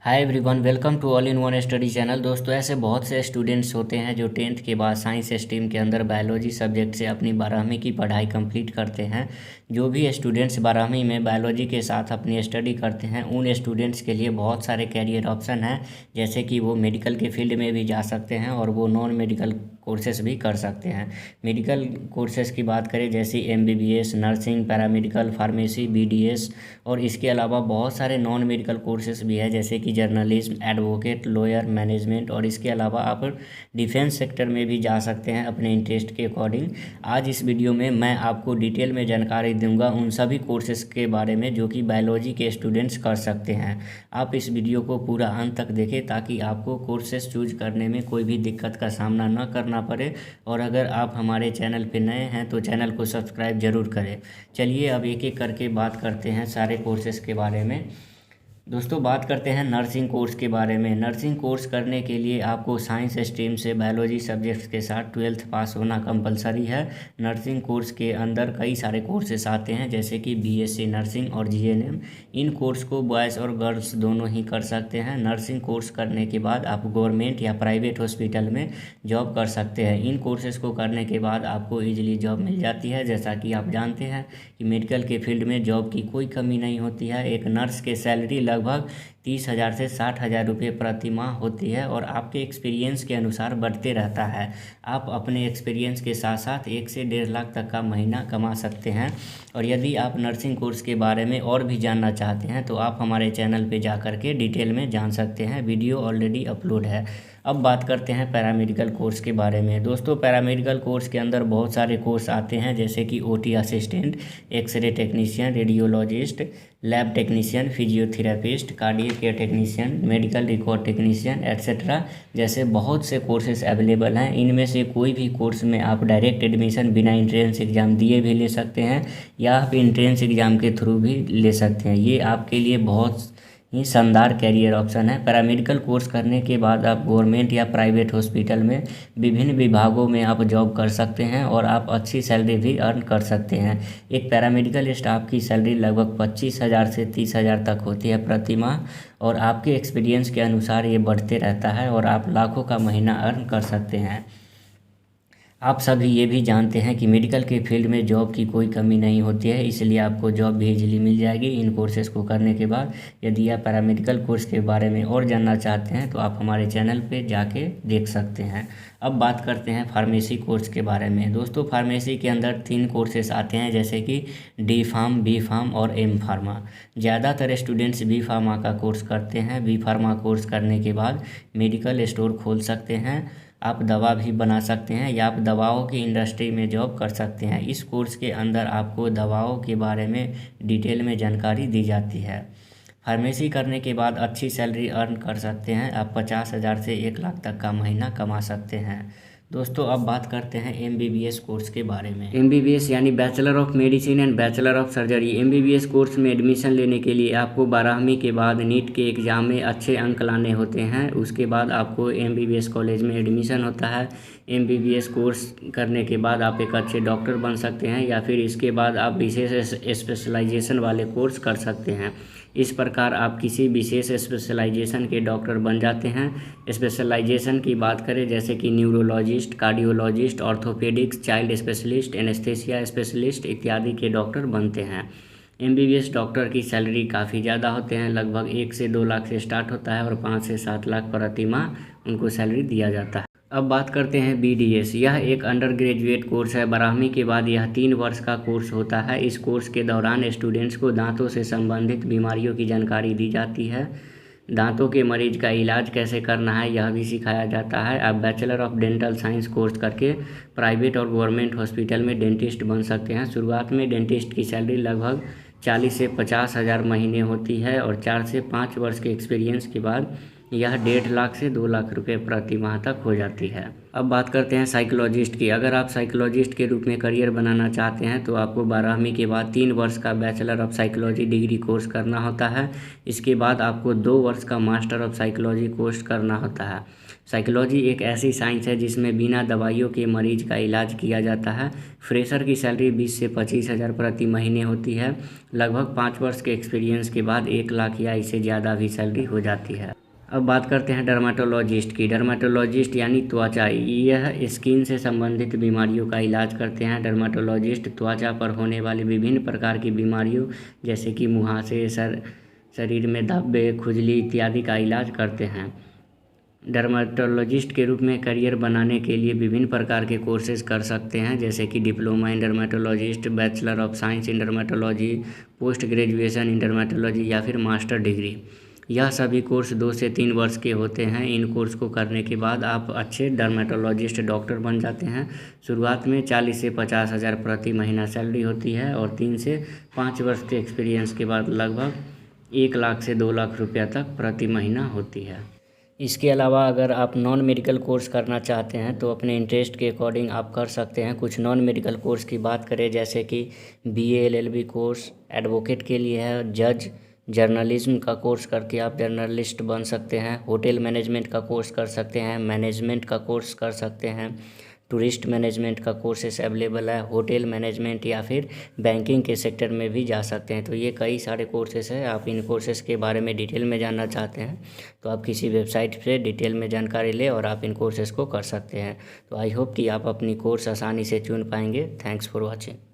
Hi everyone, welcome to all in one study channel. दोस्तों, ऐसे बहुत से स्टूडेंट्स होते हैं जो टेंथ के बाद साइंस स्ट्रीम के अंदर बायोलॉजी सब्जेक्ट से अपनी 12वीं की पढ़ाई कंप्लीट करते हैं। जो भी स्टूडेंट्स 12वीं में बायोलॉजी के साथ अपनी स्टडी करते हैं उन स्टूडेंट्स के लिए बहुत सारे कैरियर ऑप्शन हैं, जैसे कि वो मेडिकल के फील्ड में भी जा सकते हैं और वो नॉन मेडिकल कोर्सेज भी कर सकते हैं। मेडिकल कोर्सेज की बात करें जैसे MBBS, nursing, paramedical, pharmacy, BDS और इसके अलावा बहुत सारे नॉन मेडिकल कोर्सेज भी है जैसे कि जर्नलिज्म, एडवोकेट, लॉयर, मैनेजमेंट और इसके अलावा आप डिफेंस सेक्टर में भी जा सकते हैं अपने इंटरेस्ट के अकॉर्डिंग। आज इस वीडियो में मैं आपको डिटेल में जानकारी दूंगा उन सभी कोर्सेज के बारे में जो कि बायोलॉजी के स्टूडेंट्स कर सकते हैं। आप इस वीडियो को पूरा अंत तक देखें ताकि आपको कोर्सेज चूज करने में कोई भी दिक्कत का सामना न करना पड़े। और अगर आप हमारे चैनल पर नए हैं तो चैनल को सब्सक्राइब जरूर करें। चलिए अब एक एक करके बात करते हैं सारे कोर्सेज के बारे में। दोस्तों, बात करते हैं नर्सिंग कोर्स के बारे में। नर्सिंग कोर्स करने के लिए आपको साइंस स्ट्रीम से बायोलॉजी सब्जेक्ट्स के साथ 12th पास होना कंपलसरी है। नर्सिंग कोर्स के अंदर कई सारे कोर्सेस आते हैं जैसे कि BSc नर्सिंग और GNM। इन कोर्स को बॉयज़ और गर्ल्स दोनों ही कर सकते हैं। नर्सिंग कोर्स करने के बाद आप गवर्नमेंट या प्राइवेट हॉस्पिटल में जॉब कर सकते हैं। इन कोर्सेज़ को करने के बाद आपको ईजिली जॉब मिल जाती है। जैसा कि आप जानते हैं कि मेडिकल के फील्ड में जॉब की कोई कमी नहीं होती है। एक नर्स के सैलरी लगभग 30,000 से 60,000 रुपये प्रति माह होती है और आपके एक्सपीरियंस के अनुसार बढ़ते रहता है। आप अपने एक्सपीरियंस के साथ साथ 1 से 1.5 लाख तक का महीना कमा सकते हैं। और यदि आप नर्सिंग कोर्स के बारे में और भी जानना चाहते हैं तो आप हमारे चैनल पे जा कर के डिटेल में जान सकते हैं। वीडियो ऑलरेडी अपलोड है। अब बात करते हैं पैरामेडिकल कोर्स के बारे में। दोस्तों, पैरामेडिकल कोर्स के अंदर बहुत सारे कोर्स आते हैं जैसे कि OT assistant, x ray technician, radiologist, lab technician, physiotherapist, cardiac care technician, medical record technician etcetera जैसे बहुत से कोर्सेज अवेलेबल हैं। इनमें से कोई भी कोर्स में आप डायरेक्ट एडमिशन बिना एंट्रेंस एग्ज़ाम दिए भी ले सकते हैं या आप एंट्रेंस एग्ज़ाम के थ्रू भी ले सकते हैं। ये आपके लिए बहुत ही शानदार कैरियर ऑप्शन है। पैरामेडिकल कोर्स करने के बाद आप गवर्नमेंट या प्राइवेट हॉस्पिटल में विभिन्न विभागों में आप जॉब कर सकते हैं और आप अच्छी सैलरी भी अर्न कर सकते हैं। एक पैरामेडिकल स्टाफ की सैलरी लगभग 25,000 से 30,000 तक होती है प्रति माह और आपके एक्सपीरियंस के अनुसार ये बढ़ते रहता है और आप लाखों का महीना अर्न कर सकते हैं। आप सभी ये भी जानते हैं कि मेडिकल के फील्ड में जॉब की कोई कमी नहीं होती है, इसलिए आपको जॉब भी इजीली मिल जाएगी इन कोर्सेज़ को करने के बाद। यदि आप पैरामेडिकल कोर्स के बारे में और जानना चाहते हैं तो आप हमारे चैनल पे जाके देख सकते हैं। अब बात करते हैं फार्मेसी कोर्स के बारे में। दोस्तों, फार्मेसी के अंदर 3 कोर्सेस आते हैं जैसे कि D फार्म, B फार्म और M फार्मा। ज़्यादातर स्टूडेंट्स B फार्मा का कोर्स करते हैं। B फार्मा कोर्स करने के बाद मेडिकल स्टोर खोल सकते हैं, आप दवा भी बना सकते हैं या आप दवाओं की इंडस्ट्री में जॉब कर सकते हैं। इस कोर्स के अंदर आपको दवाओं के बारे में डिटेल में जानकारी दी जाती है। फार्मेसी करने के बाद अच्छी सैलरी अर्न कर सकते हैं। आप 50,000 से 1 लाख तक का महीना कमा सकते हैं। दोस्तों, अब बात करते हैं MBBS कोर्स के बारे में। MBBS यानी bachelor of medicine and bachelor of surgery. MBBS course में एडमिशन लेने के लिए आपको 12वीं के बाद नीट के एग्ज़ाम में अच्छे अंक लाने होते हैं। उसके बाद आपको MBBS कॉलेज में एडमिशन होता है। MBBS कोर्स करने के बाद आप एक अच्छे डॉक्टर बन सकते हैं या फिर इसके बाद आप विशेष स्पेशलाइजेशन वाले कोर्स कर सकते हैं। इस प्रकार आप किसी विशेष स्पेशलाइजेशन के डॉक्टर बन जाते हैं। स्पेशलाइजेशन की बात करें जैसे कि neurologist, cardiologist, orthopaedics, child specialist, anaesthesia specialist इत्यादि के डॉक्टर बनते हैं। MBBS डॉक्टर की सैलरी काफ़ी ज़्यादा होते हैं, लगभग 1 से 2 लाख से स्टार्ट होता है और 5 से 7 लाख प्रति माह उनको सैलरी दिया जाता है। अब बात करते हैं BDS। यह एक अंडर ग्रेजुएट कोर्स है। 12वीं के बाद यह 3 वर्ष का कोर्स होता है। इस कोर्स के दौरान स्टूडेंट्स को दांतों से संबंधित बीमारियों की जानकारी दी जाती है। दांतों के मरीज का इलाज कैसे करना है यह भी सिखाया जाता है। आप bachelor of dental science course करके प्राइवेट और गवर्नमेंट हॉस्पिटल में डेंटिस्ट बन सकते हैं। शुरुआत में डेंटिस्ट की सैलरी लगभग 40 से 50,000 महीने होती है और 4 से 5 वर्ष के एक्सपीरियंस के बाद यह 1.5 लाख से 2 लाख रुपए प्रति माह तक हो जाती है। अब बात करते हैं साइकोलॉजिस्ट की। अगर आप साइकोलॉजिस्ट के रूप में करियर बनाना चाहते हैं तो आपको 12वीं के बाद 3 वर्ष का bachelor of psychology degree course करना होता है। इसके बाद आपको 2 वर्ष का मास्टर ऑफ साइकोलॉजी कोर्स करना होता है। साइकोलॉजी एक ऐसी साइंस है जिसमें बिना दवाइयों के मरीज का इलाज किया जाता है। फ्रेशर की सैलरी 20 से 25 हज़ार प्रति महीने होती है। लगभग 5 वर्ष के एक्सपीरियंस के बाद 1 लाख या इससे ज़्यादा भी सैलरी हो जाती है। अब बात करते हैं डर्माटोलॉजिस्ट की। डर्माटोलॉजिस्ट यानी त्वचा, यह स्किन से संबंधित बीमारियों का इलाज करते हैं। डर्माटोलॉजिस्ट त्वचा पर होने वाली विभिन्न प्रकार की बीमारियों जैसे कि मुहासे, शरीर में धब्बे, खुजली इत्यादि का इलाज करते हैं। डर्माटोलॉजिस्ट के रूप में करियर बनाने के लिए विभिन्न प्रकार के कोर्सेज कर सकते हैं जैसे कि diploma in dermatologist, bachelor of science in dermatology, post graduation in dermatology या फिर मास्टर डिग्री। यह सभी कोर्स 2 से 3 वर्ष के होते हैं। इन कोर्स को करने के बाद आप अच्छे डर्माटोलॉजिस्ट डॉक्टर बन जाते हैं। शुरुआत में 40 से 50 हज़ार प्रति महीना सैलरी होती है और 3 से 5 वर्ष के एक्सपीरियंस के बाद लगभग 1 लाख से 2 लाख रुपया तक प्रति महीना होती है। इसके अलावा अगर आप नॉन मेडिकल कोर्स करना चाहते हैं तो अपने इंटरेस्ट के अकॉर्डिंग आप कर सकते हैं। कुछ नॉन मेडिकल कोर्स की बात करें जैसे कि BA LLB कोर्स एडवोकेट के लिए है, जज जर्नलिज्म का कोर्स करके आप जर्नलिस्ट बन सकते हैं, होटल मैनेजमेंट का कोर्स कर सकते हैं, मैनेजमेंट का कोर्स कर सकते हैं, टूरिस्ट मैनेजमेंट का कोर्सेस अवेलेबल है, होटल मैनेजमेंट या फिर बैंकिंग के सेक्टर में भी जा सकते हैं। तो ये कई सारे कोर्सेस हैं। आप इन कोर्सेस के बारे में डिटेल में जानना चाहते हैं तो आप किसी वेबसाइट से डिटेल में जानकारी लें और आप इन कोर्सेस को कर सकते हैं। तो आई होप कि आप अपनी कोर्स आसानी से चुन पाएंगे। Thanks for watching.